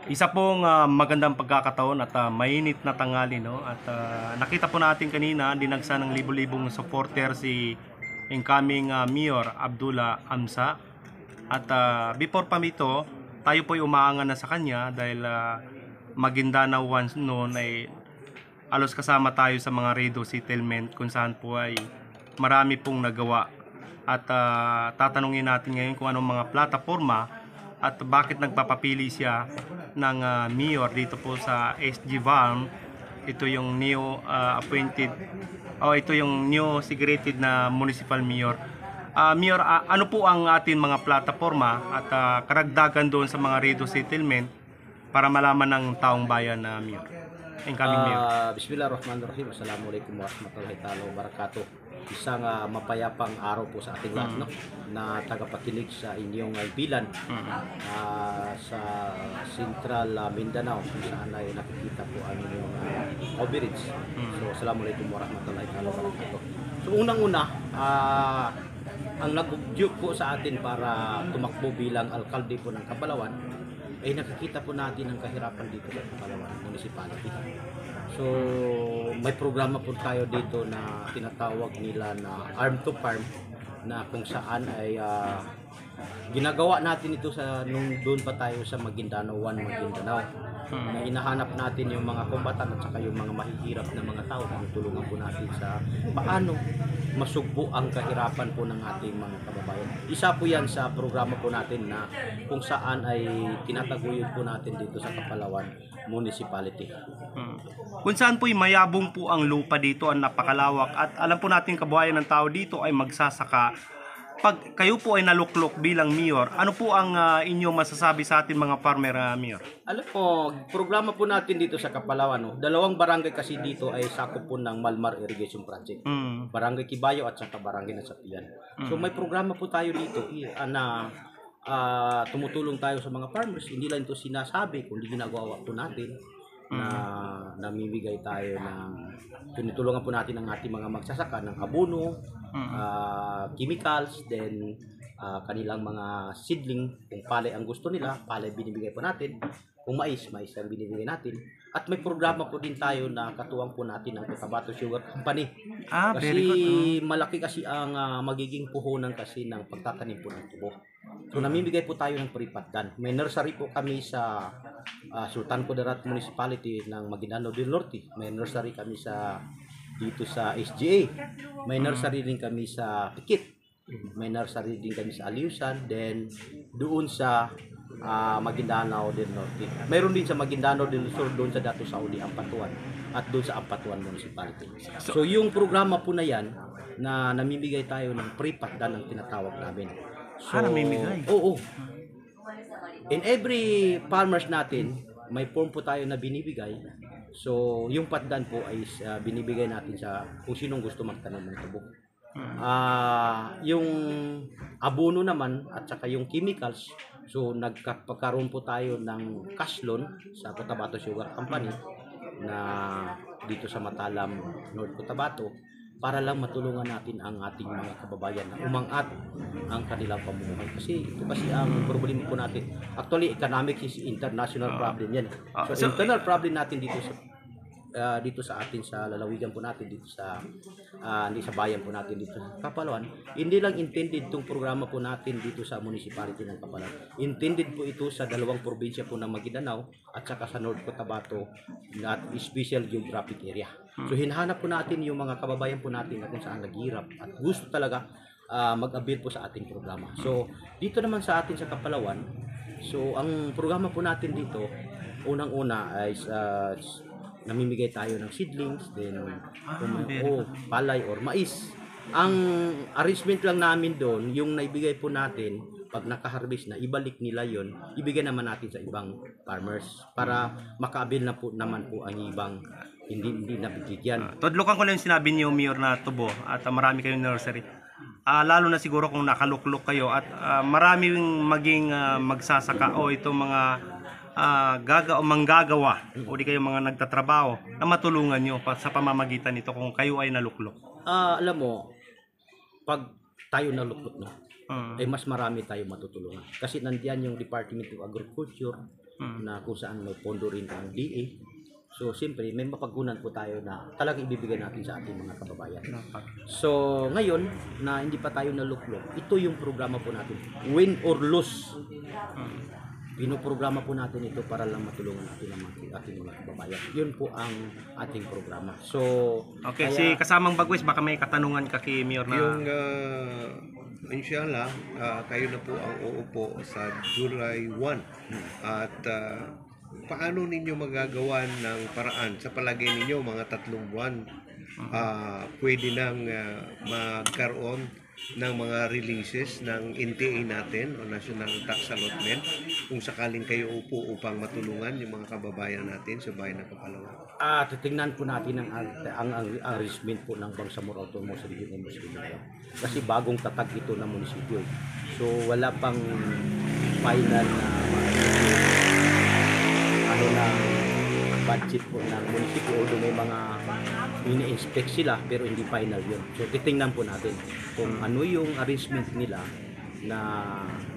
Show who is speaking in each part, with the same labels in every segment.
Speaker 1: Isa pong magandang pagkakataon at mainit na tanghali, no? At nakita po natin kanina dinagsa ng libo-libong supporter si incoming Mayor Abdullah Amsa. At before pa nito, tayo po'y umaangan na sa kanya dahil Maguindanao once noon ay alos kasama tayo sa mga redo settlement kung saan po ay marami pong nagawa. At tatanungin natin ngayon kung anong mga plataforma at bakit nagpapapili siya ng mayor dito po sa SG Farm. Ito yung new ito yung new segregated na municipal mayor. Mayor, ano po ang ating mga plataforma at karagdagan doon sa mga redo settlement para malaman ng taong bayan na mayor? Incoming mayor.
Speaker 2: Bismillahirrahmanirrahim. Assalamualaikum warahmatullahi wabarakatuh. Isang mapayapang araw po sa ating lahat, no? Na tagapakinig sa inyong bilan sa Central Mindanao kung saan ay nakikita po ang inyong coverage. So, assalamualaikum warahmatullahi wabarakatuh. So, unang-una, ang nag-duke po sa atin para tumakbo bilang alkalde po ng Kapalawan ay nakikita po natin ang kahirapan dito sa Kapalawan Municipality. So, may programa po tayo dito na tinatawag nila na Arm to Farm, na kung saan ay ginagawa natin ito sa nung doon pa tayo sa Maguindanao 1, Maguindanao. Na hinahanap natin yung mga kombatan at saka yung mga mahihirap na mga tao, na tulungan po natin sa paano masugpo ang kahirapan po ng ating mga kababayan. Isa po yan sa programa po natin na kung saan ay tinataguyod po natin dito sa Kapalawan Municipality.
Speaker 1: Kung saan po mayabong po ang lupa dito, ang napakalawak, at alam po natin kabuhayan ng tao dito ay magsasaka. Pag kayo po ay naluklok bilang mayor, ano po ang inyong masasabi sa atin mga farmer, mayor?
Speaker 2: Alam mo, programa po natin dito sa Kapalawan, no? Dalawang barangay kasi dito ay sakop po ng Malmar Irrigation Project. Barangay Kibayo at saka Barangay Nasapian. So may programa po tayo dito na tumutulong tayo sa mga farmers. Hindi lang ito sinasabi, kundi ginagawa po natin na namimigay tayo ng tinutulungan po natin ang ating mga magsasaka ng abono, chemicals, then kanilang mga seedling. Kung palay ang gusto nila, palay binibigay po natin. Kung mais ang binibigay natin. At may programa po din tayo na katuwang po natin ng Cotabato Sugar Company. Kasi
Speaker 1: Very good.
Speaker 2: malaki kasi ang magiging puhunan kasi ng pagtatanim po ng tubo. So namimigay po tayo ng pripatdan. May nursery po kami sa Sultan Kudarat Municipality ng Maguindanao del Norte. May nursery kami dito sa SGA. May nursery din kami sa Pikit. May nursery din kami sa Aliusan. Then doon sa Maguindanao del Norte. Mayroon din sa Maguindanao del Sur doon sa Dato Saudi, Ampatuan, at doon sa Ampatuan Municipality. So yung programa po na yan na namimigay tayo ng pripatdan ang tinatawag namin. So,
Speaker 1: namimigay?
Speaker 2: Oo. In every farmers natin, may form po tayo na binibigay. So, yung patdan po ay binibigay natin sa kung sinong gusto magtanim ng tubo. Yung abono naman at saka yung chemicals, so nagkakaroon po tayo ng cash loan sa Cotabato Sugar Company na dito sa Matalam, North Cotabato, para lang matulungan natin ang ating mga kababayan na umangat ang kanilang pamumuhay. Kasi ito kasi ang problema po natin. Actually, economics is international problem yan. So internal problem natin dito sa atin, sa lalawigan po natin, dito sa bayan po natin dito sa Kapalawan. Hindi lang intended itong programa po natin dito sa municipality ng Kapalawan. Intended po ito sa dalawang probinsya po ng Maguindanao at saka sa North Cotabato at special geographic area. So hinahanap po natin yung mga kababayan po natin na kung saan naghihirap at gusto talaga mag-avail po sa ating programa. So dito naman sa atin sa Kapalawan, so ang programa po natin dito, unang-una ay namimigay tayo ng seedlings, then palay or mais. Ang arrangement lang namin doon, yung naibigay po natin, pag nakaharvest na, ibalik nila yon, ibigay naman natin sa ibang farmers para maka-avail na po naman po ang ibang hindi nabigyan.
Speaker 1: Tudlokan ko lang yung sinabi niyo, Mayor, na tubo at marami kayong nursery. Lalo na siguro kung nakaluklok kayo at maraming maging magsasaka o itong mga manggagawa o di kayo mga nagtatrabaho na matulungan nyo sa pamamagitan nito kung kayo ay naluklok.
Speaker 2: Alam mo, pag tayo naluklok na, ay mas marami tayong matutulungan. Kasi nandiyan yung Department of Agriculture na kung saan may pondo rin ang DA. So, siyempre, may mapagkunan po tayo na talagang ibibigay natin sa ating mga kababayan. So, ngayon, na hindi pa tayo naluklok, ito yung programa po natin. Win or lose. Pinoprograma po natin ito para lang matulungan natin ang ating mga kababayan. Yun po ang ating programa. So,
Speaker 1: Okay, si kasamang Bagwes, baka may katanungan ka kay Mayor na...
Speaker 3: Yung inshallah, kayo na po ang uupo sa July 1. At paano ninyo magagawa ng paraan? Sa palagay ninyo, mga 3 buwan, pwede nang magkaroon ng mga releases ng NTA natin o National Tax Allotment kung sakaling kayo upo upang matulungan yung mga kababayan natin sa bayan ng Kapalawan.
Speaker 2: Titingnan po natin ang arrangement po ng Bangsamoro Autonomous Region Muslim. Kasi bagong tatag ito ng munisipyo. So wala pang final na budget po ng munisipyo, although may mga ini-inspect sila pero hindi final yun. So titingnan po natin kung ano yung arrangement nila na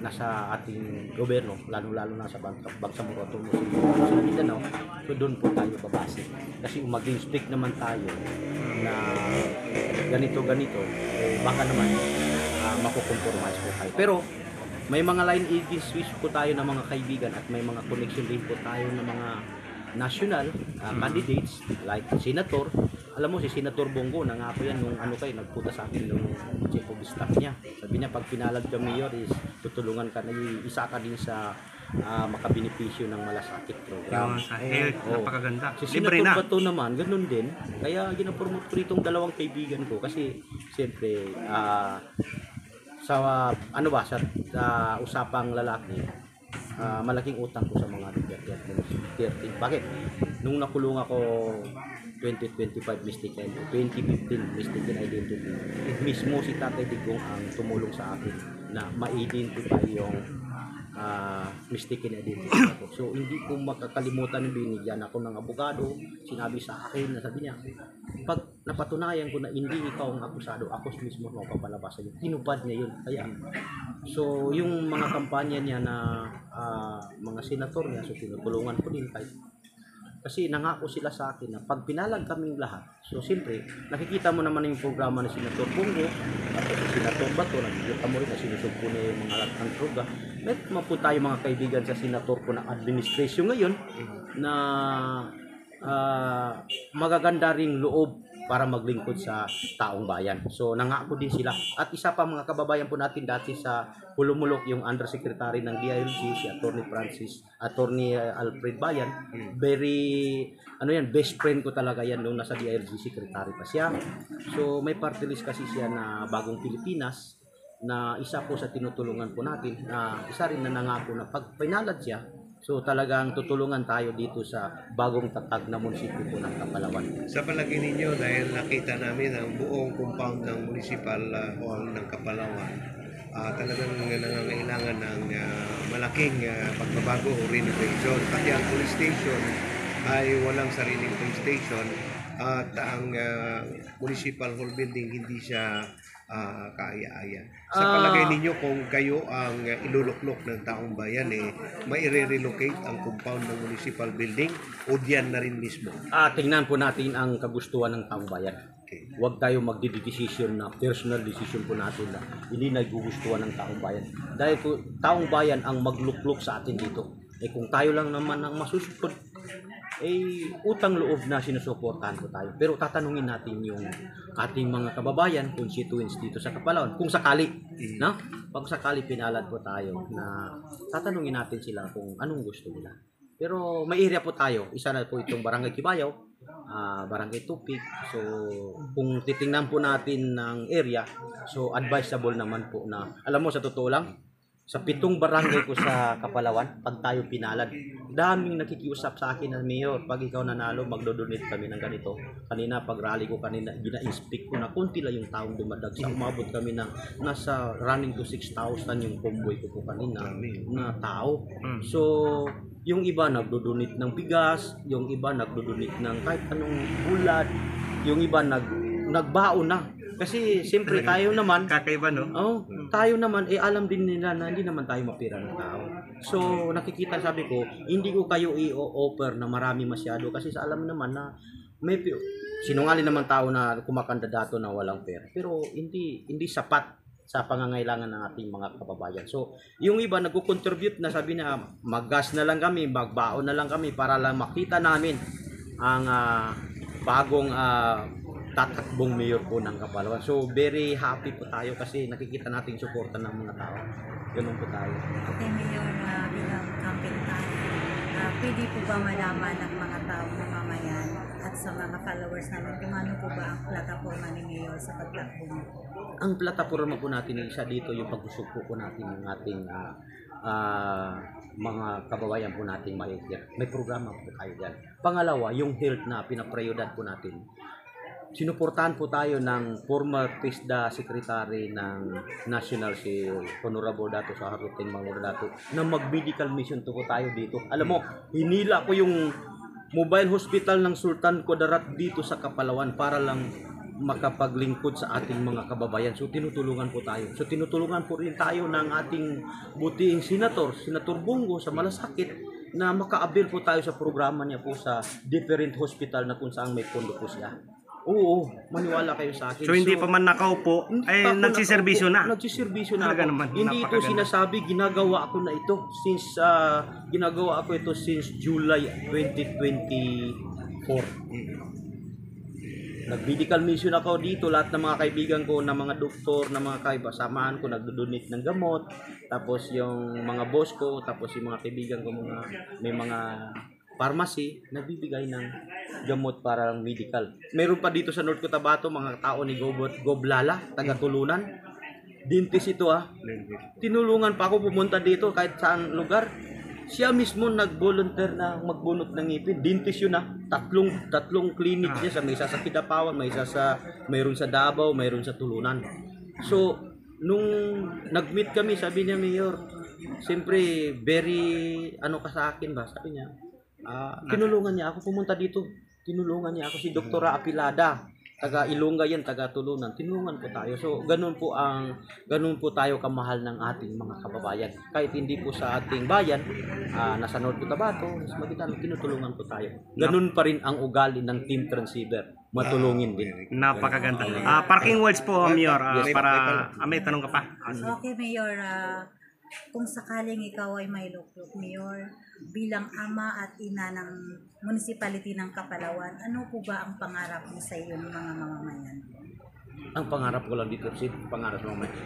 Speaker 2: nasa ating gobyerno, lalo-lalo na sa Bangsamoro Autonomous Region sa Mindanao. So doon po tayo babase. Kasi kung mag-inspect naman tayo na ganito-ganito, baka naman makukompromise po tayo. Pero may mga line agencies po tayo ng mga kaibigan at may mga connection din po tayo ng mga national candidates like Senator. Alam mo si Senator Bongo, nangako yan nung nagpunta sa akin nung chief of staff niya. Sabi niya pag pinalad ka mayor is tutulungan ka na isa ka din sa makabenepisyo ng malasakit program.
Speaker 1: Sa health, napakaganda.
Speaker 2: Si
Speaker 1: Libre
Speaker 2: Senator
Speaker 1: na.
Speaker 2: Bato naman, ganun din. Kaya ginapromote ko itong dalawang kaibigan ko kasi siyempre sa usapang lalaki, malaking utang ko sa mga Duterte. Bakit? Nung nakulong ako 2025 mistaken, 2015 mistaken identity, mismo si Tatay Digong ang tumulong sa akin na ma-identify yung mistaken identity ako. So hindi ko makakalimutan, binigyan ako ng abogado, sinabi sa akin, sabi niya, pag napatunayan ko na hindi ikaw ang akusado, ako mismo ang papalabasan niya. Tinupad niya yun. Kaya, so yung mga kampanya niya na mga senator niya, so tinutulungan ko din kahit kasi nangako sila sa akin na pag pinalag kaming lahat, so siyempre, nakikita mo naman yung programa ni Senator Bongo, at si Senator Bato, nakikita mo rin na sinusog po niya yung mga ang droga. May naman po tayo mga kaibigan sa Senator po ng administration ngayon na magaganda ring loob para maglingkod sa taong bayan. So nangako din sila. At isa pa mga kababayan po natin dati sa Hulumulok, yung Undersecretary ng DILG, si Attorney Alfred Bayan. Very, best friend ko talaga yan nung nasa DILG Secretary pa siya. So may party list kasi siya na Bagong Pilipinas, na isa po sa tinutulungan po natin, na isa rin na nangako na pag pinalad siya, so talagang tutulungan tayo dito sa bagong tatag na munisipyo po ng Kapalawan.
Speaker 3: Sa palagay ninyo, dahil nakita namin ang buong compound ng Municipal Hall ng Kapalawan, talagang nangangailangan ng malaking pagbabago o renovation. Pati ang police station ay walang sariling police station at ang Municipal Hall building hindi siya kaaya-aya. Sa palagay ninyo, kung kayo ang iluluklok ng taong bayan, may i-relocate ang compound ng municipal building o diyan na rin mismo?
Speaker 2: Tingnan po natin ang kagustuhan ng taong bayan.
Speaker 3: Okay.
Speaker 2: Huwag tayo magdi-decision na personal decision po natin na hindi nagugustuhan ng taong bayan. Dahil po, taong bayan ang magluklok sa atin dito. Kung tayo lang naman ang masusunod, utang loob na sinusuportahan ko tayo. Pero tatanungin natin yung ating mga kababayan, constituents dito sa Kapalawan, kung sakali, no? Pag sakali pinalad po tayo, na tatanungin natin sila kung anong gusto nila. Pero may area po tayo, isa na po itong Barangay Kibayaw, Barangay Tupig. So kung titingnan po natin ng area, so advisable naman po na, alam mo sa totoo lang, sa 7 barangay ko sa Kapalawan, pag tayo pinalad, daming nakikiusap sa akin na, Mayor, pag ikaw nanalo, magdodonate kami ng ganito. Kanina, pag rally ko kanina, gina-inspect ko na kunti lang yung taong dumadag. Sa umabot kami ng nasa running to 6,000 yung convoy ko po kanina na tao. So, yung iba nagdodonate ng bigas, yung iba nagdodonate ng kahit anong bulad, yung iba nagbaon na. Kasi siyempre tayo naman,
Speaker 1: Kakaiba, no?
Speaker 2: tayo naman, alam din nila na hindi naman tayo mapira ng tao. So, nakikita, sabi ko, hindi ko kayo i-offer na marami masyado kasi sa alam naman na may sinungaling naman tao na kumakandidato na walang pera. Pero hindi sapat sa pangangailangan ng ating mga kababayan. So, yung iba nagko-contribute na sabi na maggas na lang kami, magbaon na lang kami para lang makita namin ang bagong tatakbong mayor po ng Kapalawan. So, very happy po tayo kasi nakikita natin suporta ng mga tao. Ganun po tayo.
Speaker 4: Okay, Mayor, bilang campaign tayo, pwede po ba malaman ng mga tao na mamayan at sa mga followers namin kung ano po ba ang plataforma ni Mayor sa pagtakbo mo?
Speaker 2: Ang plataforma po natin ay isa dito yung pagsusugpo po natin ng ating mga kababayan po natin may programa po tayo dyan. Pangalawa, yung health na pinaprioridad po natin. Sinuportahan po tayo ng former PISDA Secretary ng National si Honorable Dato Saharutin Manguradato na mag-medical mission to po tayo dito. Alam mo, hinila ko yung mobile hospital ng Sultan Kudarat dito sa Kapalawan para lang makapaglingkod sa ating mga kababayan. So tinutulungan po tayo. So tinutulungan po rin tayo ng ating butiing Senator Bongo sa Malasakit na maka-avail po tayo sa programa niya po sa different hospital na kung saan may pondo po siya. Oo, maniwala kayo sa akin.
Speaker 1: So, hindi pa man nakaupo, ay nagsiservisyo na.
Speaker 2: Nagsiservisyo na
Speaker 1: Talaga
Speaker 2: ako.
Speaker 1: naman,
Speaker 2: Hindi ito
Speaker 1: napakaganda.
Speaker 2: sinasabi, ginagawa ko na ito since ginagawa ako ito since July 2024. Nag-medical mission ako dito, lahat ng mga kaibigan ko na mga doktor, na mga kaibasamaan ko nagdo-donate ng gamot, tapos yung mga boss ko, tapos yung mga kaibigan ko may mga pharmacy, nagbibigay ng gamot para lang medical. Meron pa dito sa North Cotabato mga tao ni Goblala, taga-tulunan. Dentist ito Tinulungan pa ako pumunta dito kahit saan lugar. Siya mismo nag-volunteer na magbunot ng ngipin. Dentist yun tatlong clinic niya. May isa sa Kidapawan, mayroon sa Davao, mayroon sa Tulunan. So, nung nag-meet kami, sabi niya, Mayor, siyempre, very, ka sa akin ba? Sabi niya, tinulungan niya ako pumunta dito. Tinulungan niya ako si Dr. Apilada, taga Ilongga yan, taga Tulunan. Tinulungan po tayo. So ganun po tayo kamahal ng ating mga kababayan. Kahit hindi po sa ating bayan, nasa North Cotabato, mas Maguindanao, tinutulungan po tayo. Ganun pa rin ang ugali ng Team Transceiver. Matulungin din.
Speaker 1: Napakaganda. Parking words po, Mayor, para may tanong ka pa.
Speaker 4: Okay, Mayor, kung sakaling ikaw ay may lukluk, Mayor, bilang ama at ina ng municipality ng Kapalawan, ano po ba ang pangarap mo sa iyo ng mga mamamayan?
Speaker 2: Ang pangarap ko lang dito,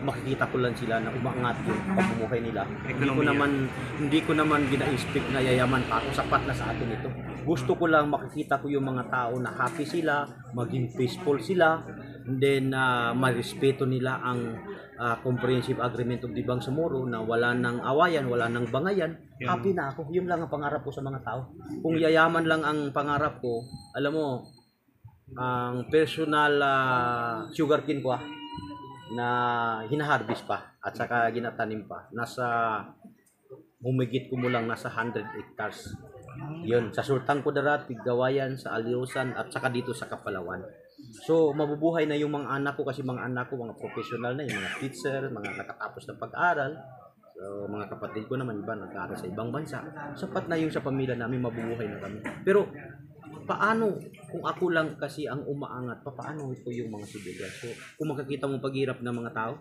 Speaker 2: makikita ko lang sila na umangat yung pamumuhay nila. Hindi ko naman gina-expect na yayaman pa ako, sapat na sa atin ito. Gusto ko lang makikita ko yung mga tao na happy sila, maging peaceful sila, and then marespeto nila ang comprehensive agreement of the Bangsamoro na wala nang awayan, wala nang bangayan. Happy na ako. Yun lang ang pangarap ko sa mga tao. Kung yayaman lang ang pangarap ko, alam mo, ang personal sugarcane ko na hinaharvest pa at saka ginatanim pa. Humigit ko mo lang nasa 100 hectares. Yun, sa Sultan Kudarat, Piggawayan, sa Aliusan at saka dito sa Kapalawan. So, mabubuhay na yung mga anak ko kasi mga anak ko, mga professional na, yung mga teacher, mga nakatapos ng pag-aral. So, mga kapatid ko naman, iba nag-aaral sa ibang bansa. Sapat na yung sa pamilya namin, mabubuhay na kami. Pero, paano kung ako lang kasi ang umaangat, paano ito yung mga sibilyan? So, kung makikita mo paghirap ng mga tao,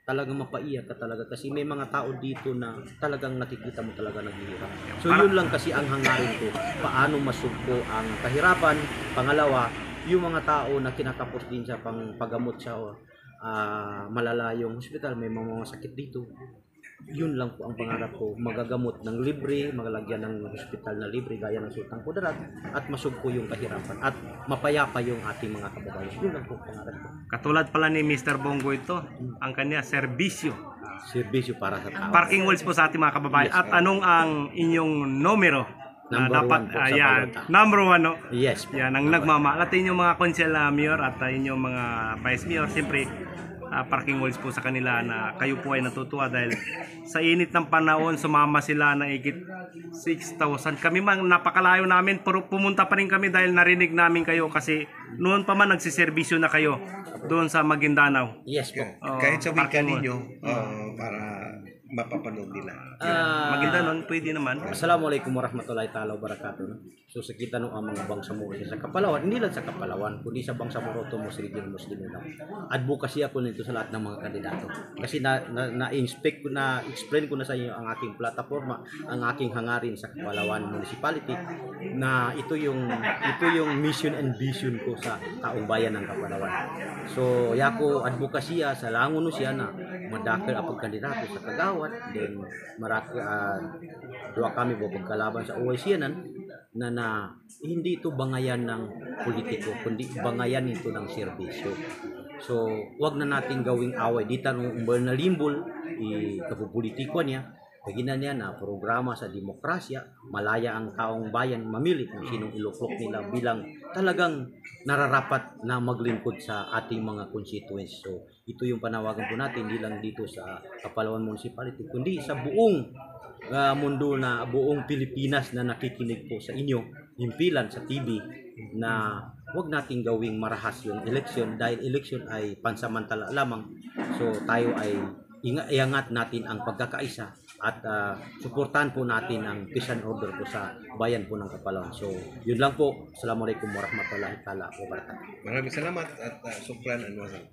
Speaker 2: talagang mapaiyak ka talaga kasi may mga tao dito na talagang nakikita mo talaga naghihirap. So, yun lang kasi ang hangarin ko, paano masugpo ang kahirapan. Pangalawa, yung mga tao na kinakapos din sa paggamot sa malalayong hospital, may mga sakit dito. Yun lang po ang pangarap ko, magagamot ng libre, magalagyan ng hospital na libre gaya ng Sultan Kudarat at masugpo yung kahirapan at mapayapa yung ating mga kababayan. Yun lang po ang pangarap ko.
Speaker 1: Katulad pala ni Mr. Bongo ito, ang kanya serbisyo.
Speaker 2: Serbisyo para sa tao.
Speaker 1: Parking words po sa ating mga kababayan. At anong ang inyong numero?
Speaker 2: Number
Speaker 1: dapat,
Speaker 2: one po sa
Speaker 1: yan,
Speaker 2: balota.
Speaker 1: number one, no?
Speaker 2: Yes.
Speaker 1: Yan, ang nagmamahal. At inyong mga konsel na mayor at inyong mga vice mayor, siyempre, parking walls po sa kanila na kayo po ay natutuwa dahil sa init ng panahon sumama sila na higit 6,000. Kami man napakalayo namin pero pumunta pa rin kami dahil narinig namin kayo kasi noon pa man nagsiservisyo na kayo doon sa Maguindanao.
Speaker 2: Yes po.
Speaker 3: Kahit sa wika
Speaker 1: parking
Speaker 3: ninyo, para mapapanood nila.
Speaker 1: Maguindanao pwede naman.
Speaker 2: Assalamualaikum warahmatullahi taala wabarakatuh. So sa kita nung ang mga bangsamoro sa Kapalawan, hindi lang sa Kapalawan, kundi sa bangsamoro to Muslim lang. Advocacy ako nito sa lahat ng mga kandidato. Kasi na-inspect ko na explain ko na sa inyo ang aking plataforma, ang aking hangarin sa Kapalawan Municipality na ito yung mission and vision ko sa taong bayan ng Kapalawan. So yako advokasya sa langon siya na madakil ang kandidato sa Kagawad, then marami dua kami pagkalaban sa OIC na hindi ito bangayan ng politiko kundi bangayan ito ng serbisyo. So wag na nating gawing away dito nung na limbol kapupolitiko niya pagina niya na programa sa demokrasya, malaya ang taong bayan mamili kung sinong iluklok nila bilang talagang nararapat na maglingkod sa ating mga constituents. So ito yung panawagan po natin hindi lang dito sa Kapalawan Municipality kundi sa buong mundo na buong Pilipinas na nakikinig po sa inyo, himpilan sa TV na wag nating gawing marahas yung eleksyon dahil eleksyon ay pansamantala lamang. So tayo ay iangat natin ang pagkakaisa at suportahan po natin ang peace and order po sa bayan po ng Kapalawan. So yun lang po. Assalamualaikum warahmatullahi taala wabarakatuh.
Speaker 3: Maraming salamat at sukran and wasal.